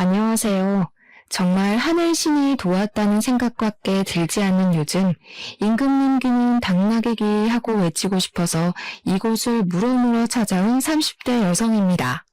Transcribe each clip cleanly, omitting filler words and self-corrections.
안녕하세요. 정말 하늘신이 도왔다는 생각밖에 들지 않는 요즘 임금님 귀는 당나귀 하고 외치고 싶어서 이곳을 물어물어 찾아온 30대 여성입니다.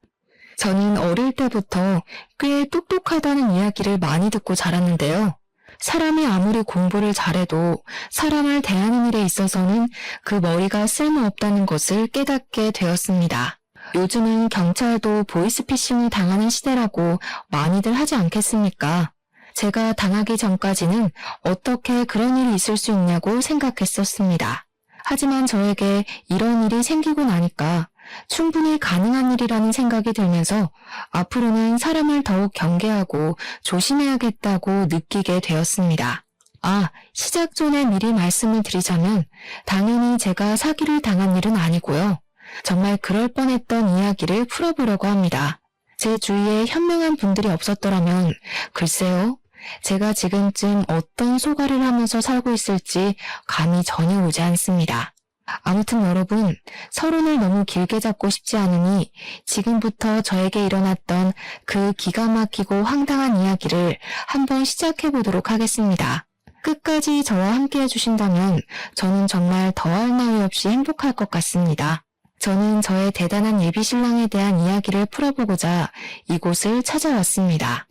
저는 어릴 때부터 꽤 똑똑하다는 이야기를 많이 듣고 자랐는데요. 사람이 아무리 공부를 잘해도 사람을 대하는 일에 있어서는 그 머리가 쓸모없다는 것을 깨닫게 되었습니다. 요즘은 경찰도 보이스피싱을 당하는 시대라고 많이들 하지 않겠습니까? 제가 당하기 전까지는 어떻게 그런 일이 있을 수 있냐고 생각했었습니다. 하지만 저에게 이런 일이 생기고 나니까 충분히 가능한 일이라는 생각이 들면서 앞으로는 사람을 더욱 경계하고 조심해야겠다고 느끼게 되었습니다. 시작 전에 미리 말씀을 드리자면 당연히 제가 사기를 당한 일은 아니고요. 정말 그럴 뻔했던 이야기를 풀어보려고 합니다. 제 주위에 현명한 분들이 없었더라면 글쎄요, 제가 지금쯤 어떤 소가를 하면서 살고 있을지 감이 전혀 오지 않습니다. 아무튼 여러분, 서론을 너무 길게 잡고 싶지 않으니 지금부터 저에게 일어났던 그 기가 막히고 황당한 이야기를 한번 시작해 보도록 하겠습니다. 끝까지 저와 함께 해주신다면 저는 정말 더할 나위 없이 행복할 것 같습니다. 저는 저의 대단한 예비신랑에 대한 이야기를 풀어보고자 이곳을 찾아왔습니다.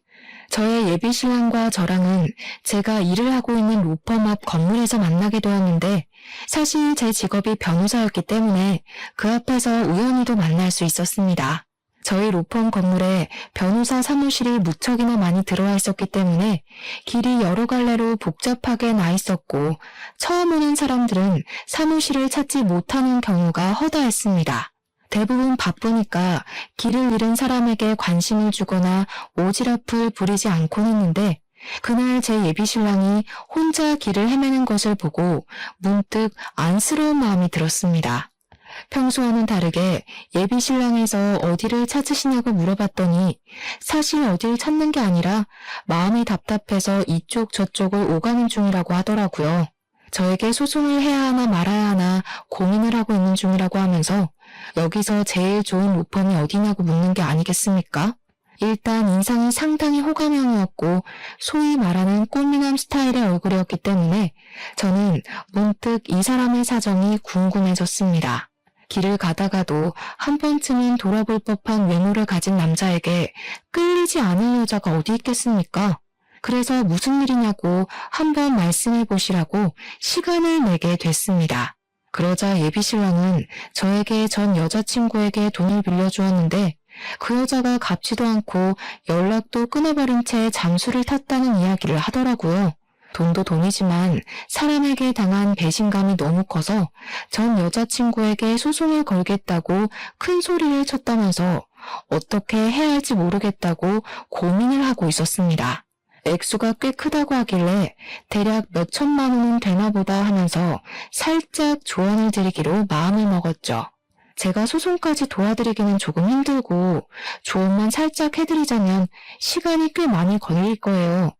저의 예비신랑과 저랑은 제가 일을 하고 있는 로펌 앞 건물에서 만나게 되었는데 사실 제 직업이 변호사였기 때문에 그 앞에서 우연히도 만날 수 있었습니다. 저희 로펌 건물에 변호사 사무실이 무척이나 많이 들어와 있었기 때문에 길이 여러 갈래로 복잡하게 나 있었고 처음 오는 사람들은 사무실을 찾지 못하는 경우가 허다했습니다. 대부분 바쁘니까 길을 잃은 사람에게 관심을 주거나 오지랖을 부리지 않곤 했는데 그날 제 예비신랑이 혼자 길을 헤매는 것을 보고 문득 안쓰러운 마음이 들었습니다. 평소와는 다르게 예비신랑에서 어디를 찾으시냐고 물어봤더니 사실 어딜 찾는 게 아니라 마음이 답답해서 이쪽 저쪽을 오가는 중이라고 하더라고요. 저에게 소송을 해야 하나 말아야 하나 고민을 하고 있는 중이라고 하면서 여기서 제일 좋은 로펌이 어디냐고 묻는 게 아니겠습니까? 일단 인상이 상당히 호감형이었고 소위 말하는 꽃미남 스타일의 얼굴이었기 때문에 저는 문득 이 사람의 사정이 궁금해졌습니다. 길을 가다가도 한 번쯤은 돌아볼 법한 외모를 가진 남자에게 끌리지 않을 여자가 어디 있겠습니까? 그래서 무슨 일이냐고 한번 말씀해 보시라고 시간을 내게 됐습니다. 그러자 예비신랑은 저에게 전 여자친구에게 돈을 빌려주었는데 그 여자가 갚지도 않고 연락도 끊어버린 채 잠수를 탔다는 이야기를 하더라고요. 돈도 돈이지만 사람에게 당한 배신감이 너무 커서 전 여자친구에게 소송을 걸겠다고 큰 소리를 쳤다면서 어떻게 해야 할지 모르겠다고 고민을 하고 있었습니다. 액수가 꽤 크다고 하길래 대략 몇 천만 원은 되나 보다 하면서 살짝 조언을 드리기로 마음을 먹었죠. 제가 소송까지 도와드리기는 조금 힘들고 조언만 살짝 해드리자면 시간이 꽤 많이 걸릴 거예요.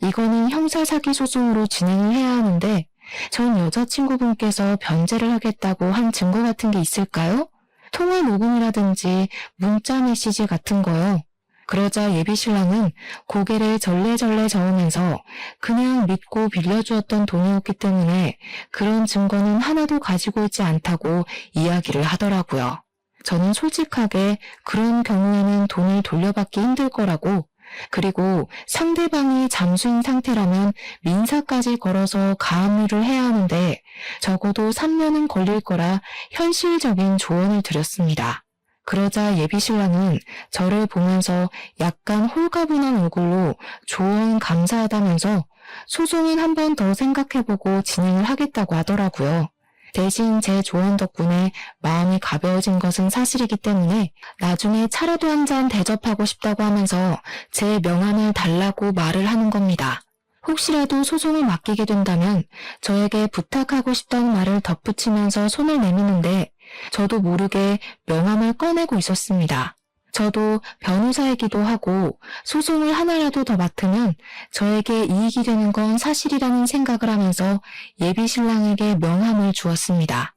이거는 형사사기 소송으로 진행을 해야 하는데 전 여자친구분께서 변제를 하겠다고 한 증거 같은 게 있을까요? 통화 녹음이라든지 문자 메시지 같은 거요. 그러자 예비신랑은 고개를 절레절레 저으면서 그냥 믿고 빌려주었던 돈이었기 때문에 그런 증거는 하나도 가지고 있지 않다고 이야기를 하더라고요. 저는 솔직하게 그런 경우에는 돈을 돌려받기 힘들 거라고 그리고 상대방이 잠수인 상태라면 민사까지 걸어서 가압류를 해야 하는데 적어도 3년은 걸릴 거라 현실적인 조언을 드렸습니다. 그러자 예비신랑은 저를 보면서 약간 홀가분한 얼굴로 조언 감사하다면서 소송은 한 번 더 생각해보고 진행을 하겠다고 하더라고요. 대신 제 조언 덕분에 마음이 가벼워진 것은 사실이기 때문에 나중에 차라도 한 잔 대접하고 싶다고 하면서 제 명함을 달라고 말을 하는 겁니다. 혹시라도 소송을 맡기게 된다면 저에게 부탁하고 싶다는 말을 덧붙이면서 손을 내미는데 저도 모르게 명함을 꺼내고 있었습니다. 저도 변호사이기도 하고 소송을 하나라도 더 맡으면 저에게 이익이 되는 건 사실이라는 생각을 하면서 예비신랑에게 명함을 주었습니다.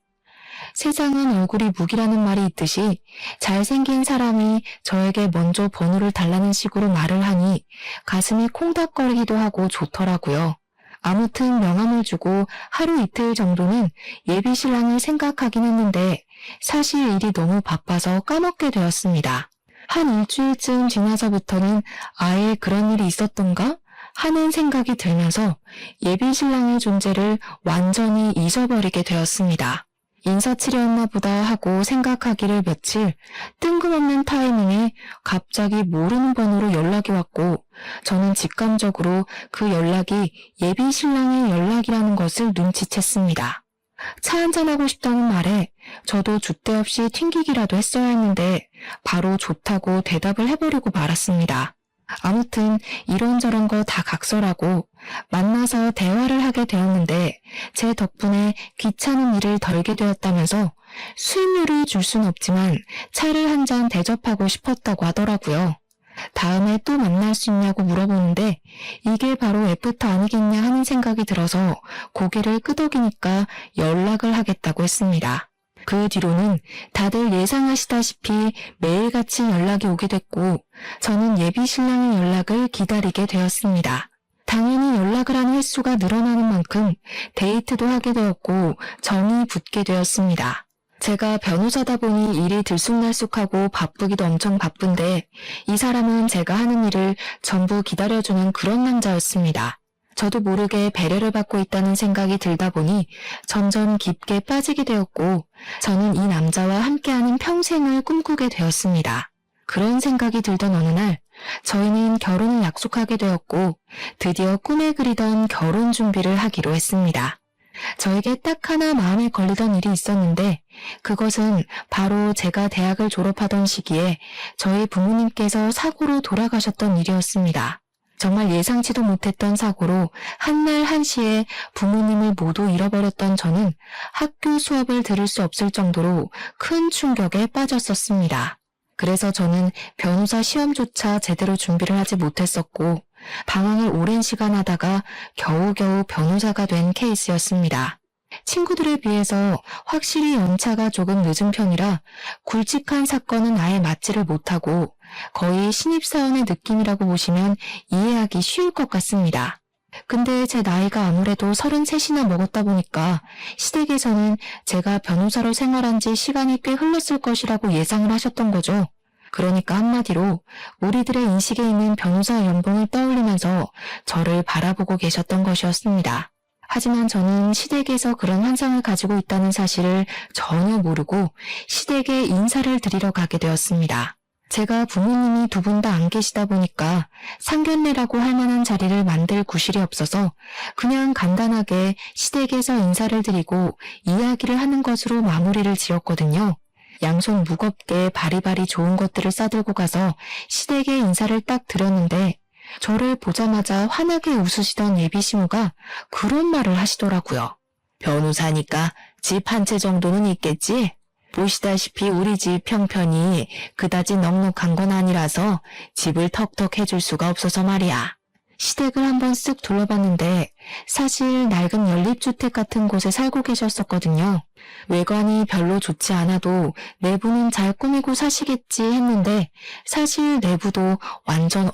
세상은 얼굴이 무기라는 말이 있듯이 잘생긴 사람이 저에게 먼저 번호를 달라는 식으로 말을 하니 가슴이 콩닥거리기도 하고 좋더라고요. 아무튼 명함을 주고 하루 이틀 정도는 예비 신랑을 생각하긴 했는데 사실 일이 너무 바빠서 까먹게 되었습니다. 한 일주일쯤 지나서부터는 아예 그런 일이 있었던가 하는 생각이 들면서 예비 신랑의 존재를 완전히 잊어버리게 되었습니다. 인사치레였나 보다 하고 생각하기를 며칠 뜬금없는 타이밍에 갑자기 모르는 번호로 연락이 왔고 저는 직감적으로 그 연락이 예비 신랑의 연락이라는 것을 눈치챘습니다. 차 한잔하고 싶다는 말에 저도 줏대 없이 튕기기라도 했어야 했는데 바로 좋다고 대답을 해버리고 말았습니다. 아무튼 이런저런 거 다 각설하고 만나서 대화를 하게 되었는데 제 덕분에 귀찮은 일을 덜게 되었다면서 수임료를 줄 순 없지만 차를 한 잔 대접하고 싶었다고 하더라고요. 다음에 또 만날 수 있냐고 물어보는데 이게 바로 애프터 아니겠냐 하는 생각이 들어서 고개를 끄덕이니까 연락을 하겠다고 했습니다. 그 뒤로는 다들 예상하시다시피 매일같이 연락이 오게 됐고 저는 예비 신랑의 연락을 기다리게 되었습니다. 당연히 연락을 하는 횟수가 늘어나는 만큼 데이트도 하게 되었고 정이 붙게 되었습니다. 제가 변호사다 보니 일이 들쑥날쑥하고 바쁘기도 엄청 바쁜데 이 사람은 제가 하는 일을 전부 기다려주는 그런 남자였습니다. 저도 모르게 배려를 받고 있다는 생각이 들다 보니 점점 깊게 빠지게 되었고 저는 이 남자와 함께하는 평생을 꿈꾸게 되었습니다. 그런 생각이 들던 어느 날 저희는 결혼을 약속하게 되었고 드디어 꿈에 그리던 결혼 준비를 하기로 했습니다. 저에게 딱 하나 마음에 걸리던 일이 있었는데 그것은 바로 제가 대학을 졸업하던 시기에 저희 부모님께서 사고로 돌아가셨던 일이었습니다. 정말 예상치도 못했던 사고로 한날 한시에 부모님을 모두 잃어버렸던 저는 학교 수업을 들을 수 없을 정도로 큰 충격에 빠졌었습니다. 그래서 저는 변호사 시험조차 제대로 준비를 하지 못했었고 방황을 오랜 시간 하다가 겨우겨우 변호사가 된 케이스였습니다. 친구들에 비해서 확실히 연차가 조금 늦은 편이라 굵직한 사건은 아예 맞지를 못하고 거의 신입사원의 느낌이라고 보시면 이해하기 쉬울 것 같습니다. 근데 제 나이가 아무래도 33이나 먹었다 보니까 시댁에서는 제가 변호사로 생활한 지 시간이 꽤 흘렀을 것이라고 예상을 하셨던 거죠. 그러니까 한마디로 우리들의 인식에 있는 변호사 연봉을 떠올리면서 저를 바라보고 계셨던 것이었습니다. 하지만 저는 시댁에서 그런 환상을 가지고 있다는 사실을 전혀 모르고 시댁에 인사를 드리러 가게 되었습니다. 제가 부모님이 두 분 다 안 계시다 보니까 상견례라고 할 만한 자리를 만들 구실이 없어서 그냥 간단하게 시댁에서 인사를 드리고 이야기를 하는 것으로 마무리를 지었거든요. 양손 무겁게 바리바리 좋은 것들을 싸들고 가서 시댁에 인사를 딱 드렸는데 저를 보자마자 환하게 웃으시던 예비 시모가 그런 말을 하시더라고요. 변호사니까 집 한 채 정도는 있겠지? 보시다시피 우리 집 형편이 그다지 넉넉한 건 아니라서 집을 턱턱 해줄 수가 없어서 말이야. 시댁을 한번 쓱 둘러봤는데 사실 낡은 연립주택 같은 곳에 살고 계셨었거든요. 외관이 별로 좋지 않아도 내부는 잘 꾸미고 사시겠지 했는데 사실 내부도 완전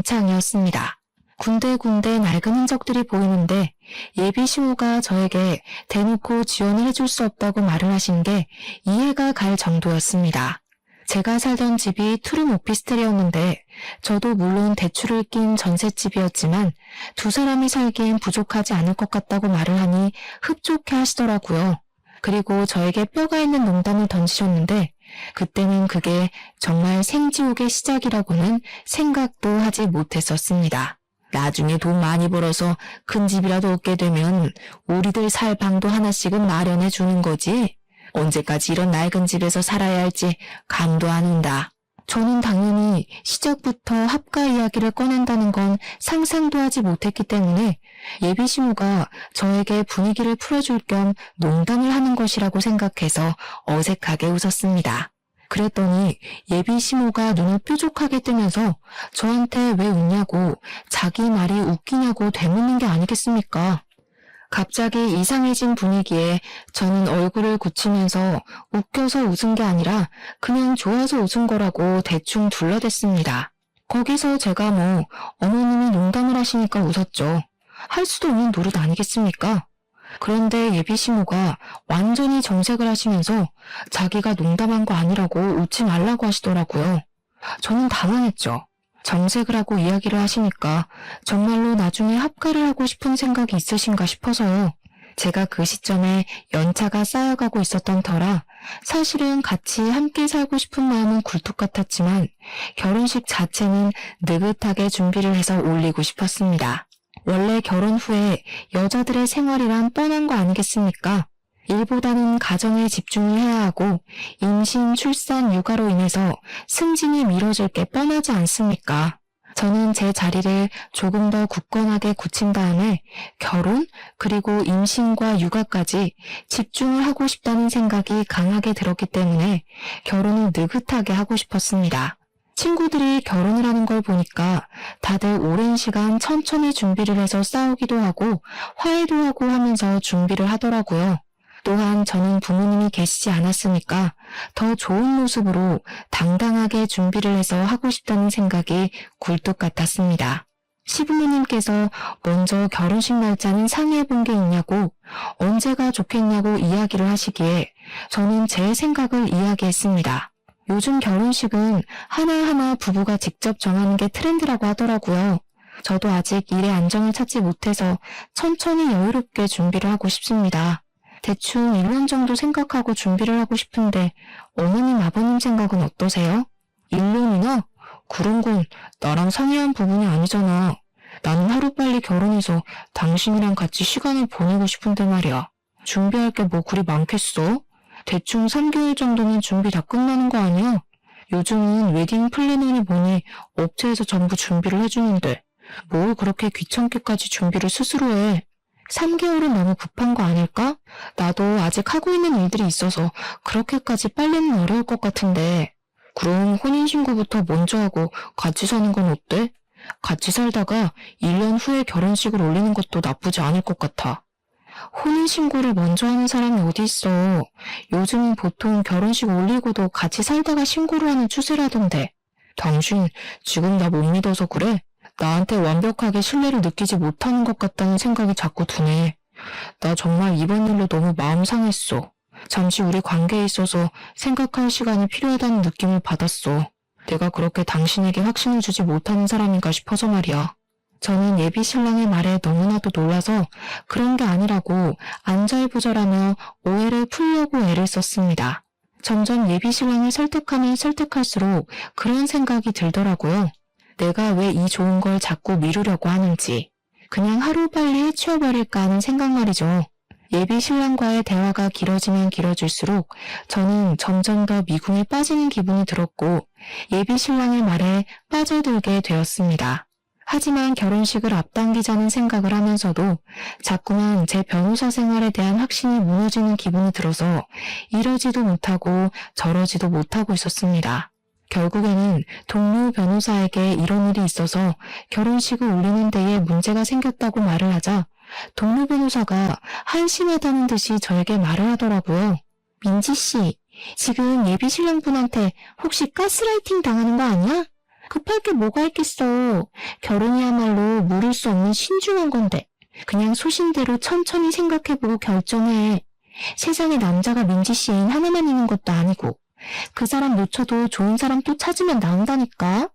엉망진창이었습니다. 군데군데 낡은 흔적들이 보이는데 예비 시모가 저에게 대놓고 지원을 해줄 수 없다고 말을 하신 게 이해가 갈 정도였습니다. 제가 살던 집이 투룸 오피스텔이었는데 저도 물론 대출을 낀 전셋집이었지만 두 사람이 살기엔 부족하지 않을 것 같다고 말을 하니 흡족해 하시더라고요. 그리고 저에게 뼈가 있는 농담을 던지셨는데 그때는 그게 정말 생지옥의 시작이라고는 생각도 하지 못했었습니다. 나중에 돈 많이 벌어서 큰 집이라도 얻게 되면 우리들 살 방도 하나씩은 마련해 주는 거지. 언제까지 이런 낡은 집에서 살아야 할지 감도 안 온다. 저는 당연히 시작부터 합가 이야기를 꺼낸다는 건 상상도 하지 못했기 때문에 예비 시모가 저에게 분위기를 풀어줄 겸 농담을 하는 것이라고 생각해서 어색하게 웃었습니다. 그랬더니 예비 시모가 눈을 뾰족하게 뜨면서 저한테 왜 웃냐고 자기 말이 웃기냐고 되묻는 게 아니겠습니까? 갑자기 이상해진 분위기에 저는 얼굴을 굳히면서 웃겨서 웃은 게 아니라 그냥 좋아서 웃은 거라고 대충 둘러댔습니다. 거기서 제가 어머님이 농담을 하시니까 웃었죠. 할 수도 없는 노릇 아니겠습니까? 그런데 예비시모가 완전히 정색을 하시면서 자기가 농담한 거 아니라고 웃지 말라고 하시더라고요. 저는 당황했죠. 정색을 하고 이야기를 하시니까 정말로 나중에 합가를 하고 싶은 생각이 있으신가 싶어서요. 제가 그 시점에 연차가 쌓여가고 있었던 터라 사실은 같이 함께 살고 싶은 마음은 굴뚝 같았지만 결혼식 자체는 느긋하게 준비를 해서 올리고 싶었습니다. 원래 결혼 후에 여자들의 생활이란 뻔한 거 아니겠습니까? 일보다는 가정에 집중을 해야 하고 임신, 출산, 육아로 인해서 승진이 미뤄질 게 뻔하지 않습니까? 저는 제 자리를 조금 더 굳건하게 굳힌 다음에 결혼, 그리고 임신과 육아까지 집중을 하고 싶다는 생각이 강하게 들었기 때문에 결혼을 느긋하게 하고 싶었습니다. 친구들이 결혼을 하는 걸 보니까 다들 오랜 시간 천천히 준비를 해서 싸우기도 하고 화해도 하고 하면서 준비를 하더라고요. 또한 저는 부모님이 계시지 않았으니까 더 좋은 모습으로 당당하게 준비를 해서 하고 싶다는 생각이 굴뚝 같았습니다. 시부모님께서 먼저 결혼식 날짜는 상의해 본 게 있냐고 언제가 좋겠냐고 이야기를 하시기에 저는 제 생각을 이야기했습니다. 요즘 결혼식은 하나하나 부부가 직접 정하는 게 트렌드라고 하더라고요. 저도 아직 일에 안정을 찾지 못해서 천천히 여유롭게 준비를 하고 싶습니다. 대충 1년 정도 생각하고 준비를 하고 싶은데 어머님, 아버님 생각은 어떠세요? 1년이나? 그런 건 나랑 상의한 부분이 아니잖아. 나는 하루빨리 결혼해서 당신이랑 같이 시간을 보내고 싶은데 말이야. 준비할 게 뭐 그리 많겠어? 대충 3개월 정도면 준비 다 끝나는 거 아니야? 요즘은 웨딩 플래너니 뭐니 업체에서 전부 준비를 해주는데 뭘 그렇게 귀찮게까지 준비를 스스로 해. 3개월은 너무 급한 거 아닐까? 나도 아직 하고 있는 일들이 있어서 그렇게까지 빨리는 어려울 것 같은데. 그럼 혼인신고부터 먼저 하고 같이 사는 건 어때? 같이 살다가 1년 후에 결혼식을 올리는 것도 나쁘지 않을 것 같아. 혼인신고를 먼저 하는 사람이 어디 있어. 요즘은 보통 결혼식 올리고도 같이 살다가 신고를 하는 추세라던데. 당신 지금 나 못 믿어서 그래? 나한테 완벽하게 신뢰를 느끼지 못하는 것 같다는 생각이 자꾸 드네. 나 정말 이번 일로 너무 마음 상했어. 잠시 우리 관계에 있어서 생각할 시간이 필요하다는 느낌을 받았어. 내가 그렇게 당신에게 확신을 주지 못하는 사람인가 싶어서 말이야. 저는 예비 신랑의 말에 너무나도 놀라서 그런 게 아니라고 안절부절하며 오해를 풀려고 애를 썼습니다. 점점 예비 신랑을 설득하면 설득할수록 그런 생각이 들더라고요. 내가 왜 이 좋은 걸 자꾸 미루려고 하는지. 그냥 하루빨리 해치워버릴까 하는 생각 말이죠. 예비 신랑과의 대화가 길어지면 길어질수록 저는 점점 더 미궁에 빠지는 기분이 들었고 예비 신랑의 말에 빠져들게 되었습니다. 하지만 결혼식을 앞당기자는 생각을 하면서도 자꾸만 제 변호사 생활에 대한 확신이 무너지는 기분이 들어서 이러지도 못하고 저러지도 못하고 있었습니다. 결국에는 동료 변호사에게 이런 일이 있어서 결혼식을 올리는 데에 문제가 생겼다고 말을 하자 동료 변호사가 한심하다는 듯이 저에게 말을 하더라고요. 민지 씨, 지금 예비 신랑분한테 혹시 가스라이팅 당하는 거 아니야? 급할 게 뭐가 있겠어. 결혼이야말로 물을 수 없는 신중한 건데 그냥 소신대로 천천히 생각해보고 결정해. 세상에 남자가 민지 씨 애인 하나만 있는 것도 아니고 그 사람 놓쳐도 좋은 사람 또 찾으면 나온다니까.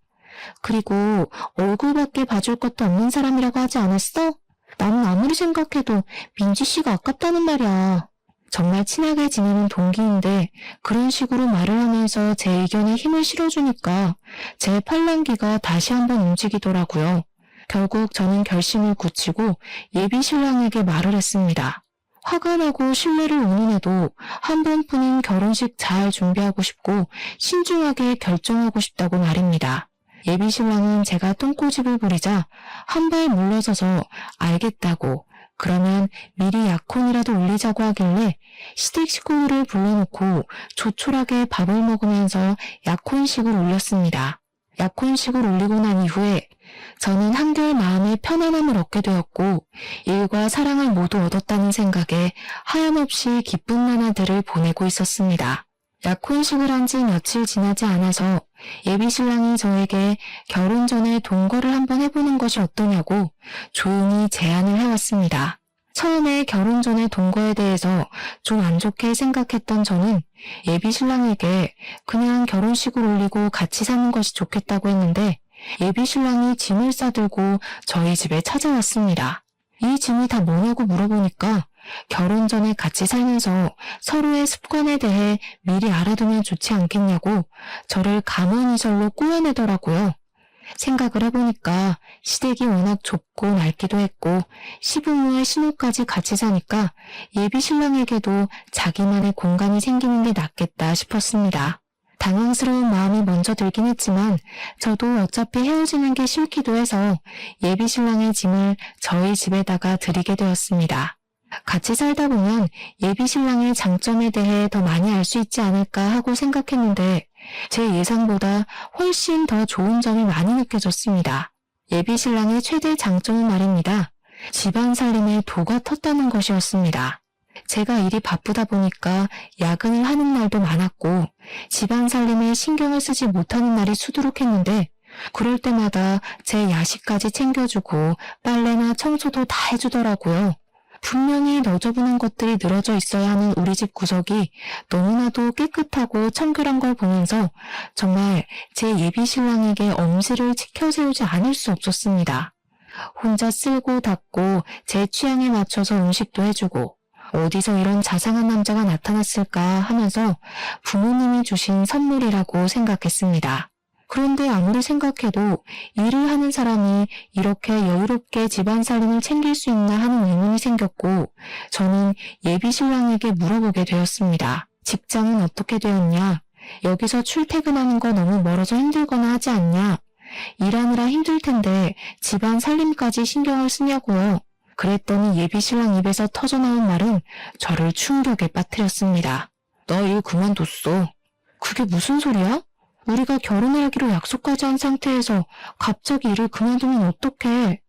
그리고 얼굴밖에 봐줄 것도 없는 사람이라고 하지 않았어? 나는 아무리 생각해도 민지 씨가 아깝다는 말이야. 정말 친하게 지내는 동기인데 그런 식으로 말을 하면서 제 의견에 힘을 실어주니까 제 팔랑귀가 다시 한번 움직이더라고요. 결국 저는 결심을 굳히고 예비 신랑에게 말을 했습니다. 화가 나고 신뢰를 운운해도 한 번뿐인 결혼식 잘 준비하고 싶고 신중하게 결정하고 싶다고 말입니다. 예비 신랑은 제가 똥꼬집을 부리자 한 발 물러서서 알겠다고, 그러면 미리 약혼이라도 올리자고 하길래 시댁 식구들을 불러놓고 조촐하게 밥을 먹으면서 약혼식을 올렸습니다. 약혼식을 올리고 난 이후에 저는 한결 마음의 편안함을 얻게 되었고 일과 사랑을 모두 얻었다는 생각에 하염없이 기쁜 나날들을 보내고 있었습니다. 약혼식을 한 지 며칠 지나지 않아서 예비신랑이 저에게 결혼 전에 동거를 한번 해보는 것이 어떠냐고 조용히 제안을 해왔습니다. 처음에 결혼 전에 동거에 대해서 좀 안 좋게 생각했던 저는 예비신랑에게 그냥 결혼식을 올리고 같이 사는 것이 좋겠다고 했는데 예비신랑이 짐을 싸들고 저희 집에 찾아왔습니다. 이 짐이 다 뭐냐고 물어보니까 결혼 전에 같이 살면서 서로의 습관에 대해 미리 알아두면 좋지 않겠냐고 저를 감언이설로 꼬여내더라고요. 생각을 해보니까 시댁이 워낙 좁고 낡기도 했고 시부모의 신우까지 같이 사니까 예비신랑에게도 자기만의 공간이 생기는 게 낫겠다 싶었습니다. 당황스러운 마음이 먼저 들긴 했지만 저도 어차피 헤어지는 게 싫기도 해서 예비신랑의 짐을 저희 집에다가 드리게 되었습니다. 같이 살다 보면 예비신랑의 장점에 대해 더 많이 알 수 있지 않을까 하고 생각했는데 제 예상보다 훨씬 더 좋은 점이 많이 느껴졌습니다. 예비신랑의 최대 장점은 말입니다. 집안 살림에 도가 텄다는 것이었습니다. 제가 일이 바쁘다 보니까 야근을 하는 날도 많았고 집안 살림에 신경을 쓰지 못하는 날이 수두룩했는데 그럴 때마다 제 야식까지 챙겨주고 빨래나 청소도 다 해주더라고요. 분명히 너저분한 것들이 늘어져 있어야 하는 우리 집 구석이 너무나도 깨끗하고 청결한 걸 보면서 정말 제 예비신랑에게 엄지를 치켜세우지 않을 수 없었습니다. 혼자 쓸고 닦고 제 취향에 맞춰서 음식도 해주고 어디서 이런 자상한 남자가 나타났을까 하면서 부모님이 주신 선물이라고 생각했습니다. 그런데 아무리 생각해도 일을 하는 사람이 이렇게 여유롭게 집안 살림을 챙길 수 있나 하는 의문이 생겼고 저는 예비신랑에게 물어보게 되었습니다. 직장은 어떻게 되었냐? 여기서 출퇴근하는 거 너무 멀어서 힘들거나 하지 않냐? 일하느라 힘들 텐데 집안 살림까지 신경을 쓰냐고요. 그랬더니 예비신랑 입에서 터져나온 말은 저를 충격에 빠뜨렸습니다. 너 일 그만뒀어. 그게 무슨 소리야? 우리가 결혼을 하기로 약속까지 한 상태에서 갑자기 일을 그만두면 어떡해.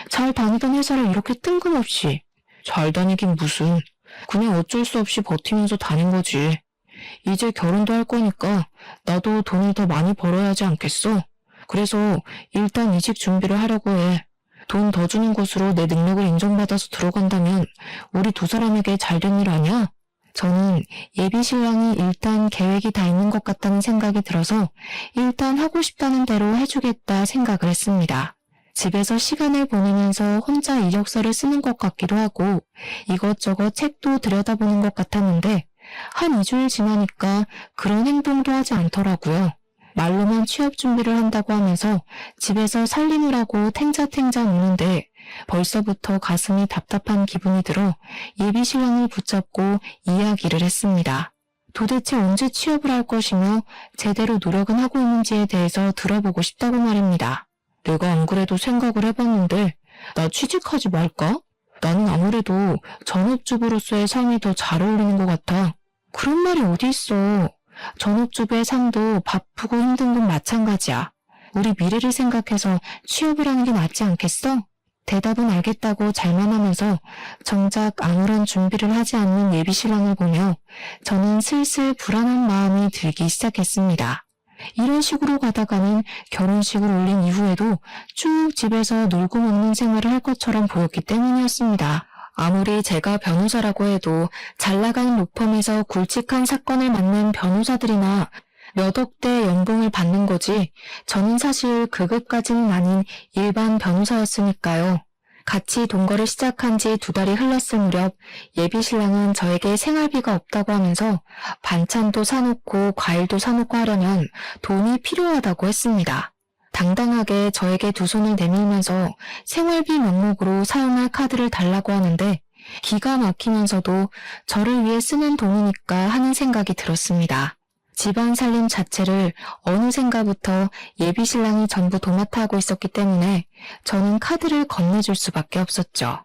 잘 다니던 회사를 이렇게 뜬금없이. 잘 다니긴 무슨. 그냥 어쩔 수 없이 버티면서 다닌 거지. 이제 결혼도 할 거니까 나도 돈을 더 많이 벌어야 하지 않겠어? 그래서 일단 이직 준비를 하려고 해. 돈 더 주는 곳으로 내 능력을 인정받아서 들어간다면 우리 두 사람에게 잘된 일 아니야? 저는 예비신랑이 일단 계획이 다 있는 것 같다는 생각이 들어서 일단 하고 싶다는 대로 해주겠다 생각을 했습니다. 집에서 시간을 보내면서 혼자 이력서를 쓰는 것 같기도 하고 이것저것 책도 들여다보는 것 같았는데 한 2주일 지나니까 그런 행동도 하지 않더라고요. 말로만 취업 준비를 한다고 하면서 집에서 살림을 하고 탱자탱자 노는데 벌써부터 가슴이 답답한 기분이 들어 예비신랑을 붙잡고 이야기를 했습니다. 도대체 언제 취업을 할 것이며 제대로 노력은 하고 있는지에 대해서 들어보고 싶다고 말입니다. 내가 안 그래도 생각을 해봤는데 나 취직하지 말까? 나는 아무래도 전업주부로서의 삶이 더 잘 어울리는 것 같아. 그런 말이 어디 있어. 전업주부의 삶도 바쁘고 힘든 건 마찬가지야. 우리 미래를 생각해서 취업을 하는 게 낫지 않겠어? 대답은 알겠다고 잘만 하면서 정작 아무런 준비를 하지 않는 예비신랑을 보며 저는 슬슬 불안한 마음이 들기 시작했습니다. 이런 식으로 가다가는 결혼식을 올린 이후에도 쭉 집에서 놀고 먹는 생활을 할 것처럼 보였기 때문이었습니다. 아무리 제가 변호사라고 해도 잘나가는 로펌에서 굵직한 사건을 맡는 변호사들이나 몇 억대 연봉을 받는 거지 저는 사실 그것까지는 아닌 일반 변호사였으니까요. 같이 동거를 시작한 지 2달이 흘렀을 무렵 예비신랑은 저에게 생활비가 없다고 하면서 반찬도 사놓고 과일도 사놓고 하려면 돈이 필요하다고 했습니다. 당당하게 저에게 두 손을 내밀면서 생활비 명목으로 사용할 카드를 달라고 하는데 기가 막히면서도 저를 위해 쓰는 돈이니까 하는 생각이 들었습니다. 집안 살림 자체를 어느샌가부터 예비신랑이 전부 도맡아 하고 있었기 때문에 저는 카드를 건네줄 수밖에 없었죠.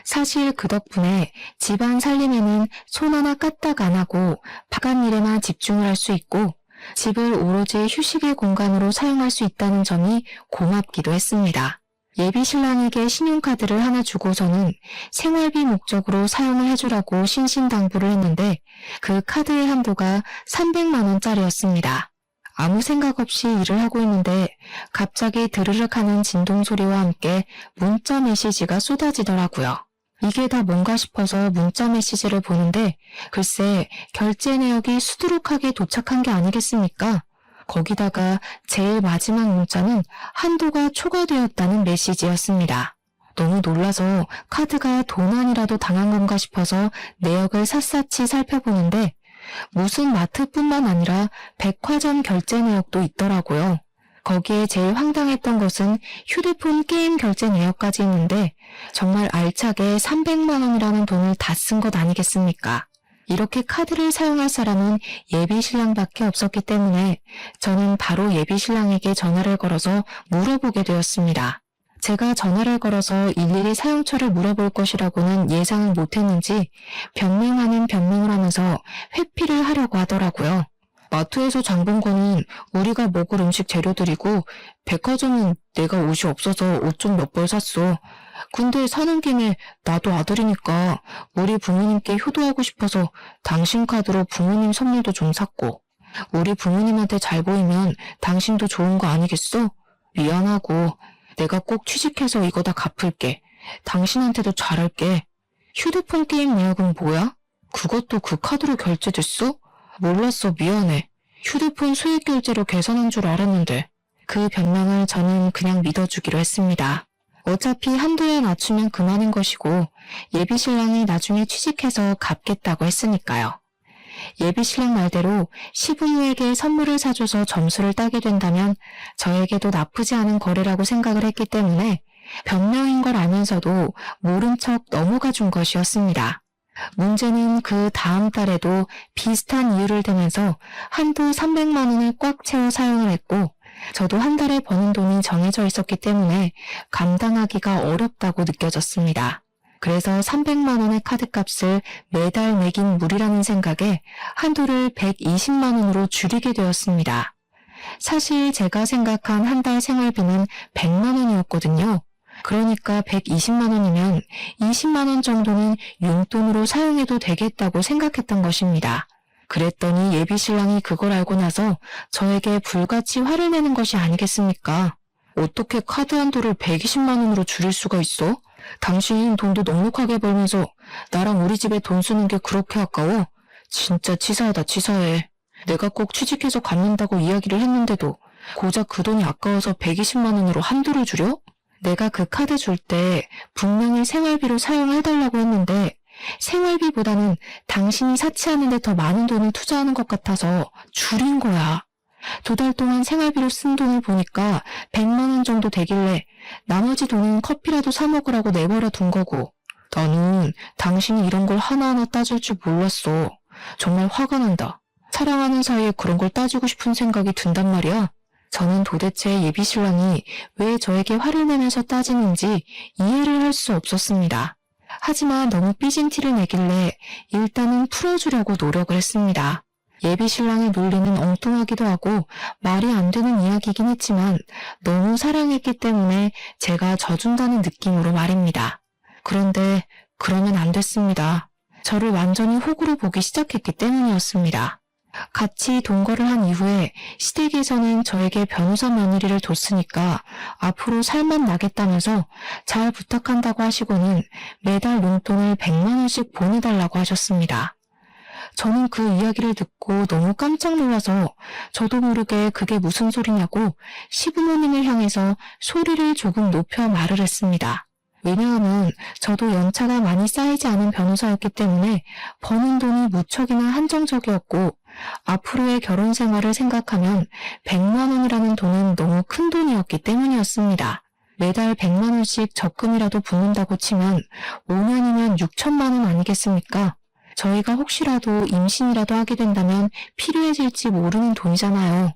사실 그 덕분에 집안 살림에는 손 하나 까딱 안 하고 바깥 일에만 집중을 할 수 있고 집을 오로지 휴식의 공간으로 사용할 수 있다는 점이 고맙기도 했습니다. 예비 신랑에게 신용카드를 하나 주고서는 생활비 목적으로 사용을 해주라고 신신당부를 했는데 그 카드의 한도가 300만 원짜리였습니다. 아무 생각 없이 일을 하고 있는데 갑자기 드르륵 하는 진동 소리와 함께 문자 메시지가 쏟아지더라고요. 이게 다 뭔가 싶어서 문자 메시지를 보는데 글쎄 결제 내역이 수두룩하게 도착한 게 아니겠습니까? 거기다가 제일 마지막 문자는 한도가 초과되었다는 메시지였습니다. 너무 놀라서 카드가 도난이라도 당한 건가 싶어서 내역을 샅샅이 살펴보는데 무슨 마트뿐만 아니라 백화점 결제 내역도 있더라고요. 거기에 제일 황당했던 것은 휴대폰 게임 결제 내역까지 있는데 정말 알차게 300만 원이라는 돈을 다 쓴 것 아니겠습니까? 이렇게 카드를 사용할 사람은 예비 신랑밖에 없었기 때문에 저는 바로 예비 신랑에게 전화를 걸어서 물어보게 되었습니다. 제가 전화를 걸어서 일일이 사용처를 물어볼 것이라고는 예상을 못했는지 변명 아닌 변명을 하면서 회피를 하려고 하더라고요. 마트에서 장 본 거는 우리가 먹을 음식 재료들이고 백화점은 내가 옷이 없어서 옷 좀 몇 벌 샀어. 근데 사는 김에 나도 아들이니까 우리 부모님께 효도하고 싶어서 당신 카드로 부모님 선물도 좀 샀고 우리 부모님한테 잘 보이면 당신도 좋은 거 아니겠어? 미안하고 내가 꼭 취직해서 이거 다 갚을게. 당신한테도 잘할게. 휴대폰 게임 내역은 뭐야? 그것도 그 카드로 결제됐어? 몰랐어. 미안해. 휴대폰 수익 결제로 계산한 줄 알았는데. 그 변명을 저는 그냥 믿어주기로 했습니다. 어차피 한도에 낮추면 그만인 것이고 예비 신랑이 나중에 취직해서 갚겠다고 했으니까요. 예비 신랑 말대로 시부모에게 선물을 사줘서 점수를 따게 된다면 저에게도 나쁘지 않은 거래라고 생각을 했기 때문에 변명인 걸 알면서도 모른 척 넘어가 준 것이었습니다. 문제는 그 다음 달에도 비슷한 이유를 대면서 한도 300만 원을 꽉 채워 사용을 했고 저도 한 달에 버는 돈이 정해져 있었기 때문에 감당하기가 어렵다고 느껴졌습니다. 그래서 300만 원의 카드값을 매달 매긴 무리라는 생각에 한도를 120만 원으로 줄이게 되었습니다. 사실 제가 생각한 한 달 생활비는 100만 원이었거든요. 그러니까 120만 원이면 20만 원 정도는 용돈으로 사용해도 되겠다고 생각했던 것입니다. 그랬더니 예비 신랑이 그걸 알고 나서 저에게 불같이 화를 내는 것이 아니겠습니까? 어떻게 카드 한도를 120만 원으로 줄일 수가 있어? 당신 돈도 넉넉하게 벌면서 나랑 우리 집에 돈 쓰는 게 그렇게 아까워? 진짜 치사하다 치사해. 내가 꼭 취직해서 갚는다고 이야기를 했는데도 고작 그 돈이 아까워서 120만 원으로 한도를 줄여? 내가 그 카드 줄 때 분명히 생활비로 사용해달라고 했는데 생활비보다는 당신이 사치하는 데 더 많은 돈을 투자하는 것 같아서 줄인 거야. 2달 동안 생활비로 쓴 돈을 보니까 100만 원 정도 되길래 나머지 돈은 커피라도 사 먹으라고 내버려 둔 거고 나는 당신이 이런 걸 하나하나 따질 줄 몰랐어. 정말 화가 난다. 사랑하는 사이에 그런 걸 따지고 싶은 생각이 든단 말이야. 저는 도대체 예비 신랑이 왜 저에게 화를 내면서 따지는지 이해를 할 수 없었습니다. 하지만 너무 삐진 티를 내길래 일단은 풀어주려고 노력을 했습니다. 예비 신랑의 논리는 엉뚱하기도 하고 말이 안 되는 이야기이긴 했지만 너무 사랑했기 때문에 제가 져준다는 느낌으로 말입니다. 그런데 그러면 안 됐습니다. 저를 완전히 호구로 보기 시작했기 때문이었습니다. 같이 동거를 한 이후에 시댁에서는 저에게 변호사 며느리를 뒀으니까 앞으로 살만 나겠다면서 잘 부탁한다고 하시고는 매달 용돈을 100만 원씩 보내달라고 하셨습니다. 저는 그 이야기를 듣고 너무 깜짝 놀라서 저도 모르게 그게 무슨 소리냐고 시부모님을 향해서 소리를 조금 높여 말을 했습니다. 왜냐하면 저도 연차가 많이 쌓이지 않은 변호사였기 때문에 버는 돈이 무척이나 한정적이었고 앞으로의 결혼 생활을 생각하면 100만 원이라는 돈은 너무 큰 돈이었기 때문이었습니다. 매달 100만 원씩 적금이라도 붓는다고 치면 5년이면 6천만 원 아니겠습니까? 저희가 혹시라도 임신이라도 하게 된다면 필요해질지 모르는 돈이잖아요.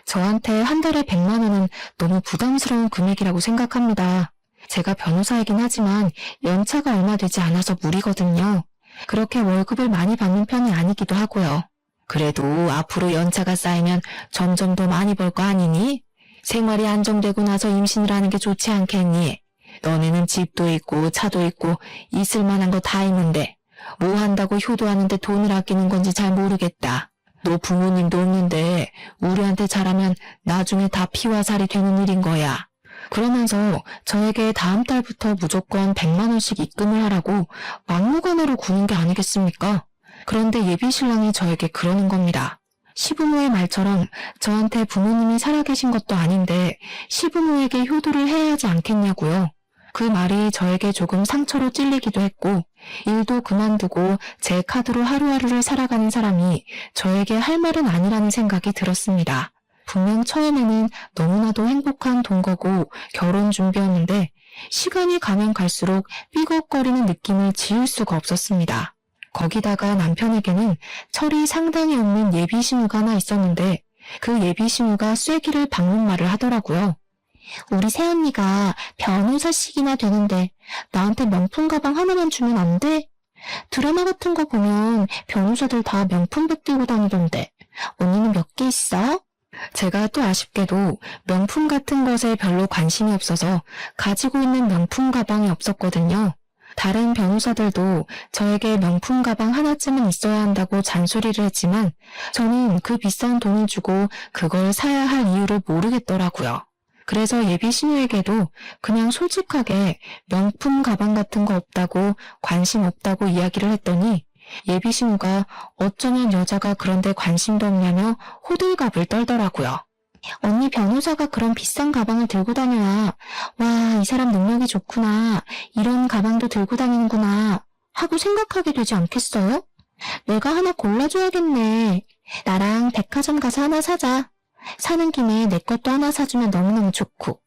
저한테 한 달에 100만 원은 너무 부담스러운 금액이라고 생각합니다. 제가 변호사이긴 하지만 연차가 얼마 되지 않아서 무리거든요. 그렇게 월급을 많이 받는 편이 아니기도 하고요. 그래도 앞으로 연차가 쌓이면 점점 더 많이 벌 거 아니니? 생활이 안정되고 나서 임신을 하는 게 좋지 않겠니? 너네는 집도 있고 차도 있고 있을 만한 거 다 있는데 뭐 한다고 효도하는데 돈을 아끼는 건지 잘 모르겠다. 너 부모님도 없는데 우리한테 잘하면 나중에 다 피와 살이 되는 일인 거야. 그러면서 저에게 다음 달부터 무조건 100만 원씩 입금을 하라고 막무가내로 구는 게 아니겠습니까? 그런데 예비 신랑이 저에게 그러는 겁니다. 시부모의 말처럼 저한테 부모님이 살아계신 것도 아닌데 시부모에게 효도를 해야 하지 않겠냐고요. 그 말이 저에게 조금 상처로 찔리기도 했고 일도 그만두고 제 카드로 하루하루를 살아가는 사람이 저에게 할 말은 아니라는 생각이 들었습니다. 분명 처음에는 너무나도 행복한 동거고 결혼 준비였는데 시간이 가면 갈수록 삐걱거리는 느낌을 지울 수가 없었습니다. 거기다가 남편에게는 철이 상당히 없는 예비 신우가 하나 있었는데 그 예비 신우가 쐐기를 박는 말을 하더라고요. 우리 새언니가 변호사씩이나 되는데 나한테 명품 가방 하나만 주면 안 돼? 드라마 같은 거 보면 변호사들 다 명품백 들고 다니던데 언니는 몇 개 있어? 제가 또 아쉽게도 명품 같은 것에 별로 관심이 없어서 가지고 있는 명품 가방이 없었거든요. 다른 변호사들도 저에게 명품 가방 하나쯤은 있어야 한다고 잔소리를 했지만 저는 그 비싼 돈을 주고 그걸 사야 할 이유를 모르겠더라고요. 그래서 예비 신우에게도 그냥 솔직하게 명품 가방 같은 거 없다고 관심 없다고 이야기를 했더니 예비 신우가 어쩌면 여자가 그런데 관심도 없냐며 호들갑을 떨더라고요. 언니 변호사가 그런 비싼 가방을 들고 다녀야 와, 이 사람 능력이 좋구나, 이런 가방도 들고 다니는구나 하고 생각하게 되지 않겠어요? 내가 하나 골라줘야겠네. 나랑 백화점 가서 하나 사자. 사는 김에 내 것도 하나 사주면 너무너무 좋고.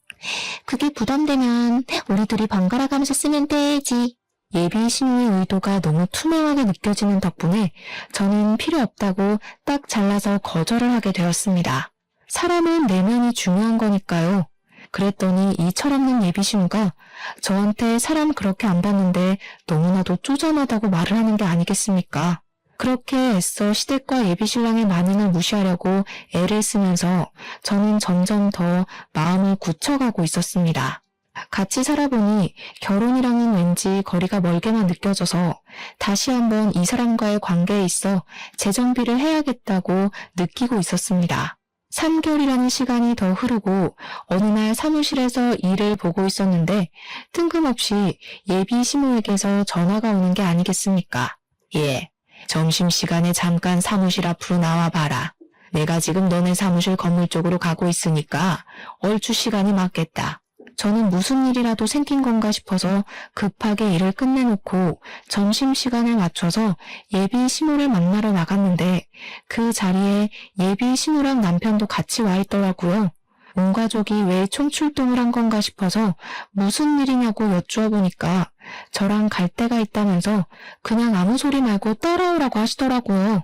그게 부담되면 우리 둘이 번갈아 가면서 쓰면 되지. 예비 신우의 의도가 너무 투명하게 느껴지는 덕분에 저는 필요 없다고 딱 잘라서 거절을 하게 되었습니다. 사람은 내면이 중요한 거니까요. 그랬더니 이 철없는 예비 신우가 저한테 사람 그렇게 안 봤는데 너무나도 쪼잔하다고 말을 하는 게 아니겠습니까? 그렇게 애써 시댁과 예비 신랑의 만행을 무시하려고 애를 쓰면서 저는 점점 더 마음을 굳혀가고 있었습니다. 같이 살아보니 결혼이랑은 왠지 거리가 멀게만 느껴져서 다시 한번 이 사람과의 관계에 있어 재정비를 해야겠다고 느끼고 있었습니다. 3개월이라는 시간이 더 흐르고 어느 날 사무실에서 일을 보고 있었는데 뜬금없이 예비 신우에게서 전화가 오는 게 아니겠습니까? 예, 점심시간에 잠깐 사무실 앞으로 나와봐라. 내가 지금 너네 사무실 건물 쪽으로 가고 있으니까 얼추 시간이 맞겠다. 저는 무슨 일이라도 생긴 건가 싶어서 급하게 일을 끝내놓고 점심시간을 맞춰서 예비 신우를 만나러 나갔는데 그 자리에 예비 신우랑 남편도 같이 와 있더라고요. 온 가족이 왜 총출동을 한 건가 싶어서 무슨 일이냐고 여쭈어 보니까 저랑 갈 데가 있다면서 그냥 아무 소리 말고 따라오라고 하시더라고요.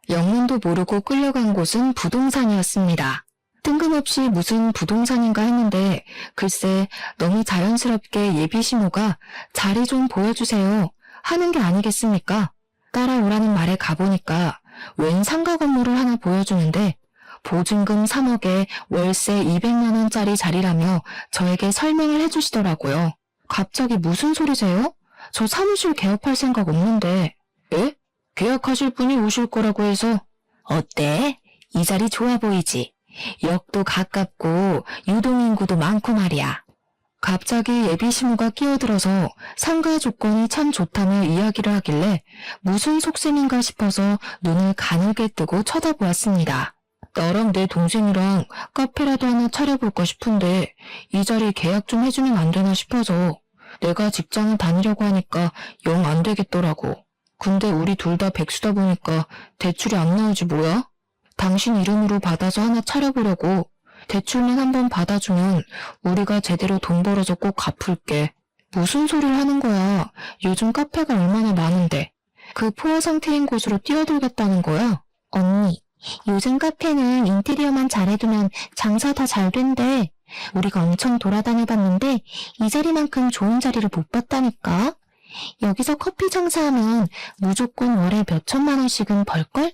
영문도 모르고 끌려간 곳은 부동산이었습니다. 뜬금없이 무슨 부동산인가 했는데 글쎄 너무 자연스럽게 예비 신우가 자리 좀 보여주세요 하는 게 아니겠습니까? 따라오라는 말에 가보니까 웬 상가 건물을 하나 보여주는데 보증금 3억에 월세 200만 원짜리 자리라며 저에게 설명을 해주시더라고요. 갑자기 무슨 소리세요? 저 사무실 개업할 생각 없는데. 예? 계약하실 분이 오실 거라고 해서. 어때? 이 자리 좋아 보이지? 역도 가깝고 유동인구도 많고 말이야. 갑자기 예비 신우가 끼어들어서 상가 조건이 참 좋다며 이야기를 하길래 무슨 속셈인가 싶어서 눈을 가늘게 뜨고 쳐다보았습니다. 나랑 내 동생이랑 카페라도 하나 차려볼까 싶은데 이 자리 계약 좀 해주면 안 되나 싶어서. 내가 직장을 다니려고 하니까 영 안 되겠더라고. 근데 우리 둘 다 백수다 보니까 대출이 안 나오지 뭐야? 당신 이름으로 받아서 하나 차려보려고. 대출만 한번 받아주면 우리가 제대로 돈 벌어서 꼭 갚을게. 무슨 소리를 하는 거야. 요즘 카페가 얼마나 많은데. 그 포화 상태인 곳으로 뛰어들겠다는 거야? 언니, 요즘 카페는 인테리어만 잘해두면 장사 다 잘 된대. 우리가 엄청 돌아다녀봤는데 이 자리만큼 좋은 자리를 못 봤다니까. 여기서 커피 장사하면 무조건 월에 몇 천만 원씩은 벌걸?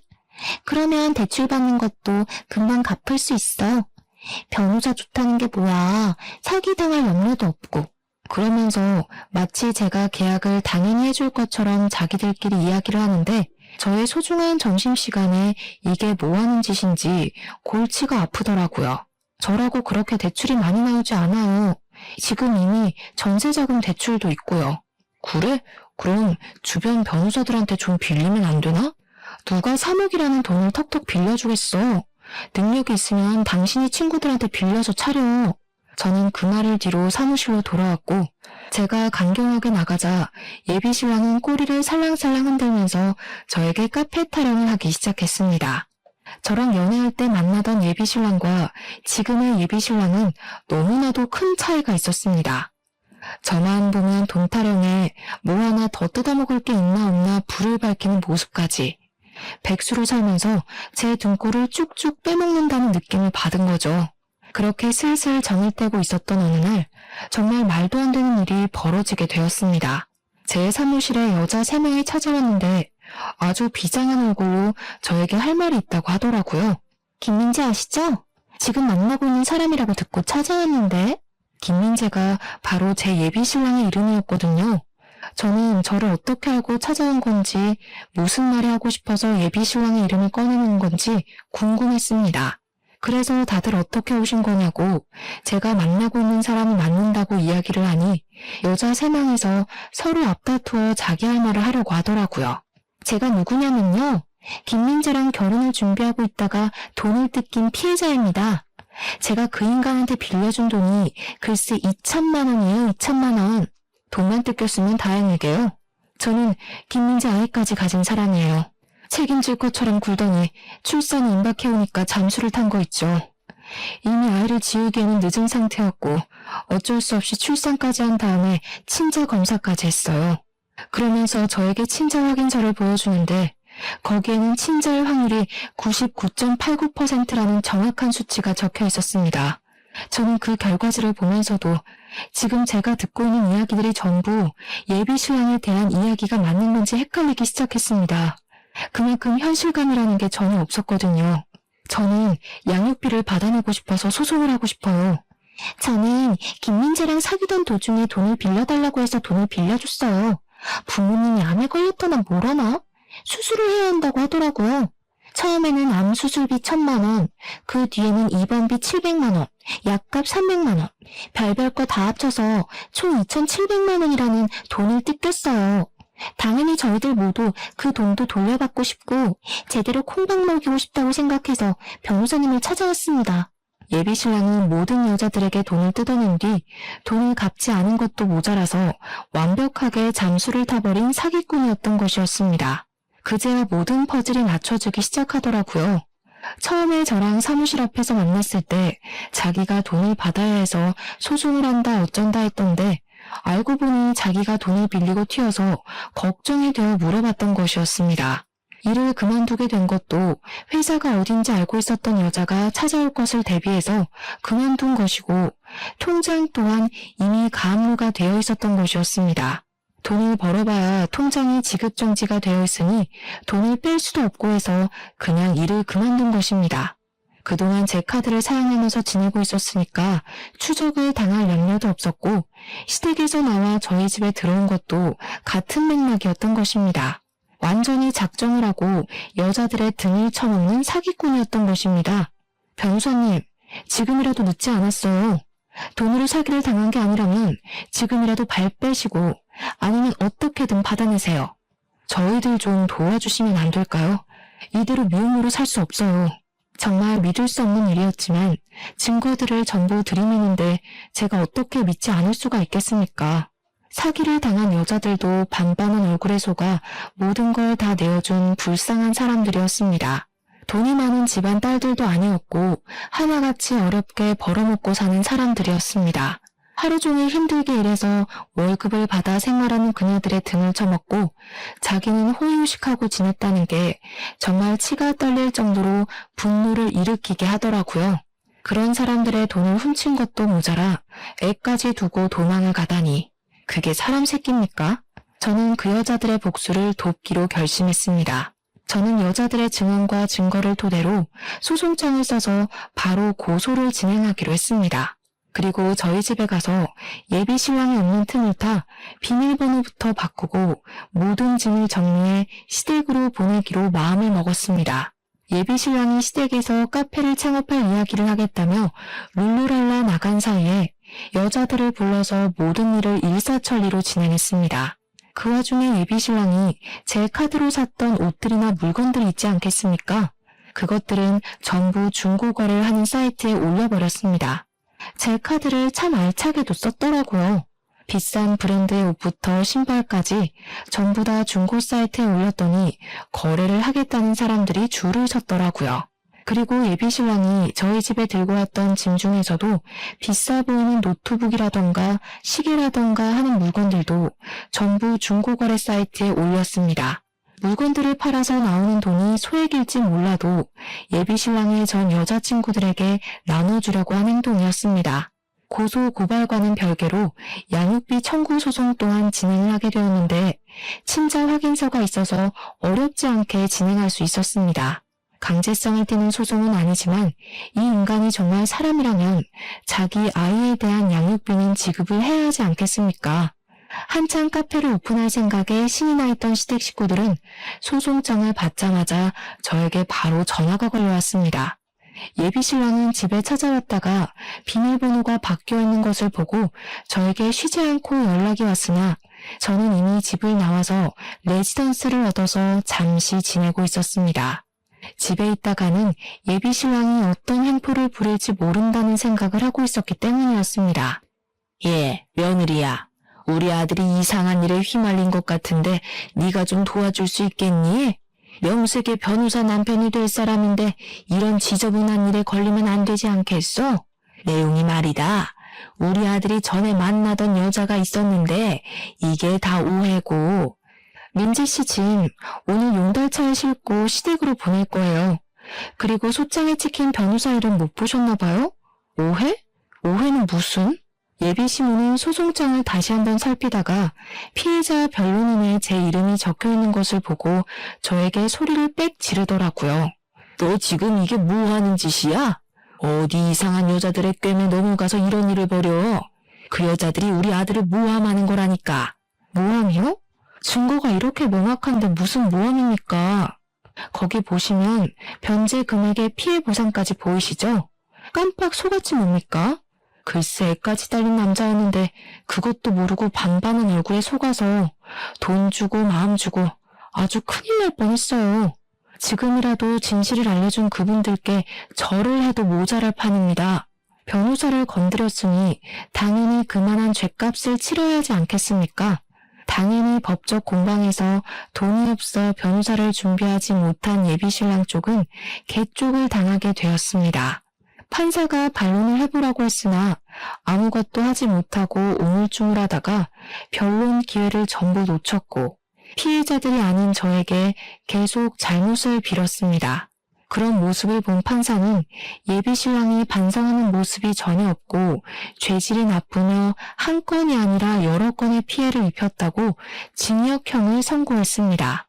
그러면 대출 받는 것도 금방 갚을 수 있어. 변호사 좋다는 게 뭐야. 사기당할 염려도 없고. 그러면서 마치 제가 계약을 당연히 해줄 것처럼 자기들끼리 이야기를 하는데 저의 소중한 점심시간에 이게 뭐 하는 짓인지 골치가 아프더라고요. 저라고 그렇게 대출이 많이 나오지 않아요. 지금 이미 전세자금 대출도 있고요. 그래? 그럼 주변 변호사들한테 좀 빌리면 안 되나? 누가 3억이라는 돈을 턱턱 빌려주겠어. 능력이 있으면 당신이 친구들한테 빌려서 차려. 저는 그 말을 뒤로 사무실로 돌아왔고 제가 강경하게 나가자 예비신랑은 꼬리를 살랑살랑 흔들면서 저에게 카페 타령을 하기 시작했습니다. 저랑 연애할 때 만나던 예비신랑과 지금의 예비신랑은 너무나도 큰 차이가 있었습니다. 저만 보면 돈 타령에 뭐 하나 더 뜯어먹을 게 있나 없나 불을 밝히는 모습까지 백수로 살면서 제 등골을 쭉쭉 빼먹는다는 느낌을 받은 거죠. 그렇게 슬슬 정을 떼고 있었던 어느 날 정말 말도 안 되는 일이 벌어지게 되었습니다. 제 사무실에 여자 3명이 찾아왔는데 아주 비장한 얼굴로 저에게 할 말이 있다고 하더라고요. 김민재 아시죠? 지금 만나고 있는 사람이라고 듣고 찾아왔는데. 김민재가 바로 제 예비신랑의 이름이었거든요. 저는 저를 어떻게 알고 찾아온 건지 무슨 말이 하고 싶어서 예비신랑의 이름을 꺼내는 건지 궁금했습니다. 그래서 다들 어떻게 오신 거냐고 제가 만나고 있는 사람이 맞는다고 이야기를 하니 여자 3명이서 서로 앞다투어 자기 할 말을 하려고 하더라고요. 제가 누구냐면요. 김민재랑 결혼을 준비하고 있다가 돈을 뜯긴 피해자입니다. 제가 그 인간한테 빌려준 돈이 글쎄 2천만 원이에요. 2천만 원. 돈만 뜯겼으면 다행이게요. 저는 김민재 아이까지 가진 사람이에요. 책임질 것처럼 굴더니 출산이 임박해오니까 잠수를 탄 거 있죠. 이미 아이를 지우기에는 늦은 상태였고 어쩔 수 없이 출산까지 한 다음에 친자 검사까지 했어요. 그러면서 저에게 친자 확인서를 보여주는데 거기에는 친자일 확률이 99.89%라는 정확한 수치가 적혀 있었습니다. 저는 그 결과지를 보면서도 지금 제가 듣고 있는 이야기들이 전부 예비신랑에 대한 이야기가 맞는 건지 헷갈리기 시작했습니다. 그만큼 현실감이라는 게 전혀 없었거든요. 저는 양육비를 받아내고 싶어서 소송을 하고 싶어요. 저는 김민재랑 사귀던 도중에 돈을 빌려달라고 해서 돈을 빌려줬어요. 부모님이 암에 걸렸거나 뭐라나? 수술을 해야 한다고 하더라고요. 처음에는 암 수술비 1,000만 원, 그 뒤에는 입원비 700만 원, 약값 300만 원, 별별 거 다 합쳐서 총 2,700만 원이라는 돈을 뜯겼어요. 당연히 저희들 모두 그 돈도 돌려받고 싶고 제대로 콩밥 먹이고 싶다고 생각해서 변호사님을 찾아왔습니다. 예비신랑은 모든 여자들에게 돈을 뜯어낸 뒤 돈을 갚지 않은 것도 모자라서 완벽하게 잠수를 타버린 사기꾼이었던 것이었습니다. 그제야 모든 퍼즐이 맞춰지기 시작하더라고요. 처음에 저랑 사무실 앞에서 만났을 때 자기가 돈을 받아야 해서 소송을 한다 어쩐다 했던데 알고 보니 자기가 돈을 빌리고 튀어서 걱정이 되어 물어봤던 것이었습니다. 일을 그만두게 된 것도 회사가 어딘지 알고 있었던 여자가 찾아올 것을 대비해서 그만둔 것이고 통장 또한 이미 가압류가 되어 있었던 것이었습니다. 돈을 벌어봐야 통장이 지급정지가 되어 있으니 돈을 뺄 수도 없고 해서 그냥 일을 그만둔 것입니다. 그동안 제 카드를 사용하면서 지내고 있었으니까 추적을 당할 염려도 없었고 시댁에서 나와 저희 집에 들어온 것도 같은 맥락이었던 것입니다. 완전히 작정을 하고 여자들의 등을 쳐먹는 사기꾼이었던 것입니다. 변호사님, 지금이라도 늦지 않았어요. 돈으로 사기를 당한 게 아니라면 지금이라도 발 빼시고 아니면 어떻게든 받아내세요. 저희들 좀 도와주시면 안 될까요? 이대로 미움으로 살 수 없어요. 정말 믿을 수 없는 일이었지만 증거들을 전부 들이미는데 제가 어떻게 믿지 않을 수가 있겠습니까? 사기를 당한 여자들도 반반한 얼굴에 속아 모든 걸 다 내어준 불쌍한 사람들이었습니다. 돈이 많은 집안 딸들도 아니었고 하나같이 어렵게 벌어먹고 사는 사람들이었습니다. 하루 종일 힘들게 일해서 월급을 받아 생활하는 그녀들의 등을 쳐먹고 자기는 호의호식하고 지냈다는 게 정말 치가 떨릴 정도로 분노를 일으키게 하더라고요. 그런 사람들의 돈을 훔친 것도 모자라 애까지 두고 도망을 가다니 그게 사람 새끼입니까? 저는 그 여자들의 복수를 돕기로 결심했습니다. 저는 여자들의 증언과 증거를 토대로 소송장을 써서 바로 고소를 진행하기로 했습니다. 그리고 저희 집에 가서 예비 신랑이 없는 틈을 타 비밀번호부터 바꾸고 모든 짐을 정리해 시댁으로 보내기로 마음을 먹었습니다. 예비 신랑이 시댁에서 카페를 창업할 이야기를 하겠다며 룰루랄라 나간 사이에 여자들을 불러서 모든 일을 일사천리로 진행했습니다. 그 와중에 예비 신랑이 제 카드로 샀던 옷들이나 물건들이 있지 않겠습니까? 그것들은 전부 중고거래를 하는 사이트에 올려버렸습니다. 제 카드를 참 알차게도 썼더라고요. 비싼 브랜드의 옷부터 신발까지 전부 다 중고 사이트에 올렸더니 거래를 하겠다는 사람들이 줄을 섰더라고요. 그리고 예비 신랑이 저희 집에 들고 왔던 짐 중에서도 비싸 보이는 노트북이라던가 시계라던가 하는 물건들도 전부 중고거래 사이트에 올렸습니다. 물건들을 팔아서 나오는 돈이 소액일지 몰라도 예비 신랑의 전 여자친구들에게 나눠주려고 한 행동이었습니다. 고소 고발과는 별개로 양육비 청구 소송 또한 진행을 하게 되었는데 친자 확인서가 있어서 어렵지 않게 진행할 수 있었습니다. 강제성을 띠는 소송은 아니지만 이 인간이 정말 사람이라면 자기 아이에 대한 양육비는 지급을 해야 하지 않겠습니까? 한창 카페를 오픈할 생각에 신이 나 있던 시댁 식구들은 소송장을 받자마자 저에게 바로 전화가 걸려왔습니다. 예비 신랑은 집에 찾아왔다가 비밀번호가 바뀌어 있는 것을 보고 저에게 쉬지 않고 연락이 왔으나 저는 이미 집을 나와서 레지던스를 얻어서 잠시 지내고 있었습니다. 집에 있다가는 예비 신랑이 어떤 횡포를 부릴지 모른다는 생각을 하고 있었기 때문이었습니다. 예, 며느리야. 우리 아들이 이상한 일에 휘말린 것 같은데 네가 좀 도와줄 수 있겠니? 명색의 변호사 남편이 될 사람인데 이런 지저분한 일에 걸리면 안 되지 않겠어? 내용이 말이다. 우리 아들이 전에 만나던 여자가 있었는데 이게 다 오해고. 민지씨 짐 오늘 용달차에 싣고 시댁으로 보낼 거예요. 그리고 소장에 찍힌 변호사 이름 못 보셨나 봐요? 오해? 오해는 무슨? 예비 시모는 소송장을 다시 한번 살피다가 피해자 변론인에 제 이름이 적혀있는 것을 보고 저에게 소리를 빽 지르더라고요. 너 지금 이게 뭐 하는 짓이야? 어디 이상한 여자들의 꿰매 넘어가서 이런 일을 벌여. 그 여자들이 우리 아들을 모함하는 거라니까. 모함이요? 증거가 이렇게 명확한데 무슨 모함입니까? 거기 보시면 변제 금액의 피해 보상까지 보이시죠? 깜빡 속았지 뭡니까? 글쎄 애까지 달린 남자였는데 그것도 모르고 반반은 얼굴에 속아서 돈 주고 마음 주고 아주 큰일 날 뻔했어요. 지금이라도 진실을 알려준 그분들께 절을 해도 모자랄 판입니다. 변호사를 건드렸으니 당연히 그만한 죗값을 치러야 하지 않겠습니까? 당연히 법적 공방에서 돈이 없어 변호사를 준비하지 못한 예비 신랑 쪽은 개쪽을 당하게 되었습니다. 판사가 반론을 해보라고 했으나 아무것도 하지 못하고 우물쭈물하다가 변론 기회를 전부 놓쳤고 피해자들이 아닌 저에게 계속 잘못을 빌었습니다. 그런 모습을 본 판사는 예비 신랑이 반성하는 모습이 전혀 없고 죄질이 나쁘며 한 건이 아니라 여러 건의 피해를 입혔다고 징역형을 선고했습니다.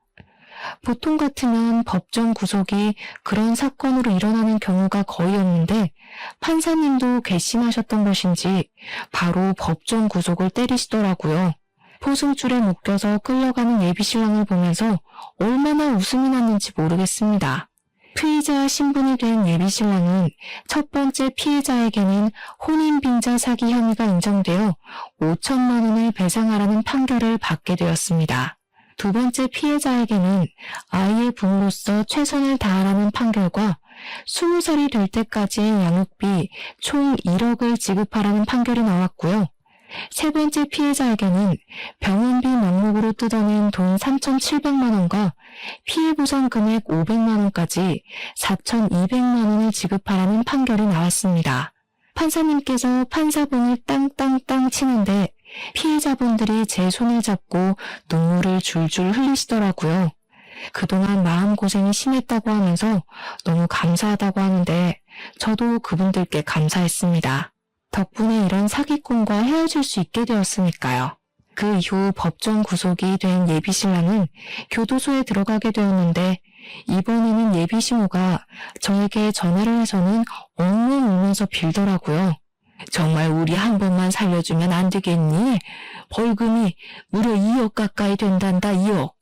보통 같으면 법정 구속이 그런 사건으로 일어나는 경우가 거의 없는데 판사님도 괘씸하셨던 것인지 바로 법정 구속을 때리시더라고요. 포승줄에 묶여서 끌려가는 예비 신랑을 보면서 얼마나 웃음이 났는지 모르겠습니다. 피의자 신분이 된 예비 신랑은 첫 번째 피해자에게는 혼인빙자 사기 혐의가 인정되어 5천만 원을 배상하라는 판결을 받게 되었습니다. 두 번째 피해자에게는 아이의 부모로서 최선을 다하라는 판결과 20살이 될 때까지의 양육비 총 1억을 지급하라는 판결이 나왔고요. 세 번째 피해자에게는 병원비 명목으로 뜯어낸 돈 3,700만 원과 피해보상 금액 500만 원까지 4,200만 원을 지급하라는 판결이 나왔습니다. 판사님께서 판사봉을 땅땅땅 치는데 피해자분들이 제 손을 잡고 눈물을 줄줄 흘리시더라고요. 그동안 마음고생이 심했다고 하면서 너무 감사하다고 하는데 저도 그분들께 감사했습니다. 덕분에 이런 사기꾼과 헤어질 수 있게 되었으니까요. 그 이후 법정 구속이 된 예비 신랑은 교도소에 들어가게 되었는데 이번에는 예비 시모가 저에게 전화를 해서는 엉엉 울면서 빌더라고요. 정말 우리 한 번만 살려주면 안 되겠니? 벌금이 무려 2억 가까이 된단다, 2억.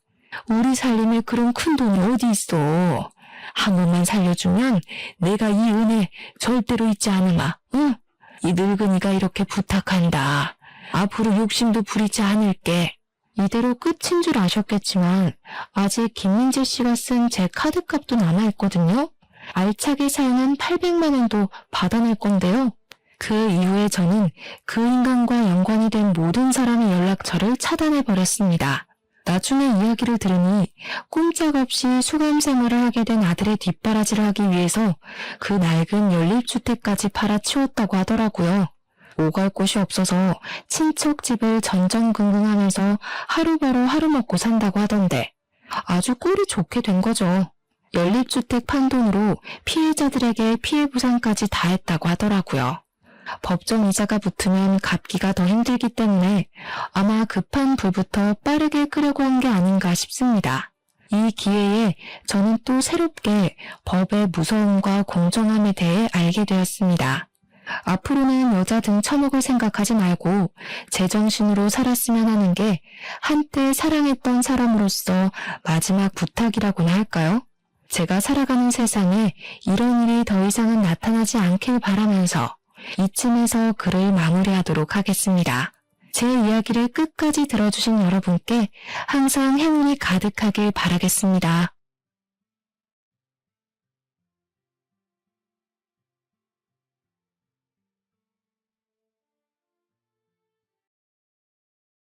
우리 살림에 그런 큰 돈이 어디 있어. 한 번만 살려주면 내가 이 은혜 절대로 잊지 않으마, 응? 이 늙은이가 이렇게 부탁한다. 앞으로 욕심도 부리지 않을게. 이대로 끝인 줄 아셨겠지만 아직 김민재 씨가 쓴 제 카드값도 남아있거든요. 알차게 사용한 800만 원도 받아낼 건데요. 그 이후에 저는 그 인간과 연관이 된 모든 사람의 연락처를 차단해버렸습니다. 나중에 이야기를 들으니 꼼짝없이 수감 생활을 하게 된 아들의 뒷바라지를 하기 위해서 그 낡은 연립주택까지 팔아치웠다고 하더라고요. 오갈 곳이 없어서 친척 집을 전전긍긍하면서 하루바로 하루 먹고 산다고 하던데 아주 꼴이 좋게 된 거죠. 연립주택 판 돈으로 피해자들에게 피해 보상까지 다 했다고 하더라고요. 법정 이자가 붙으면 갚기가 더 힘들기 때문에 아마 급한 불부터 빠르게 끄려고 한 게 아닌가 싶습니다. 이 기회에 저는 또 새롭게 법의 무서움과 공정함에 대해 알게 되었습니다. 앞으로는 여자 등 처먹을 생각하지 말고 제정신으로 살았으면 하는 게 한때 사랑했던 사람으로서 마지막 부탁이라고나 할까요? 제가 살아가는 세상에 이런 일이 더 이상은 나타나지 않길 바라면서 이쯤에서 글을 마무리하도록 하겠습니다. 제 이야기를 끝까지 들어주신 여러분께 항상 행운이 가득하길 바라겠습니다.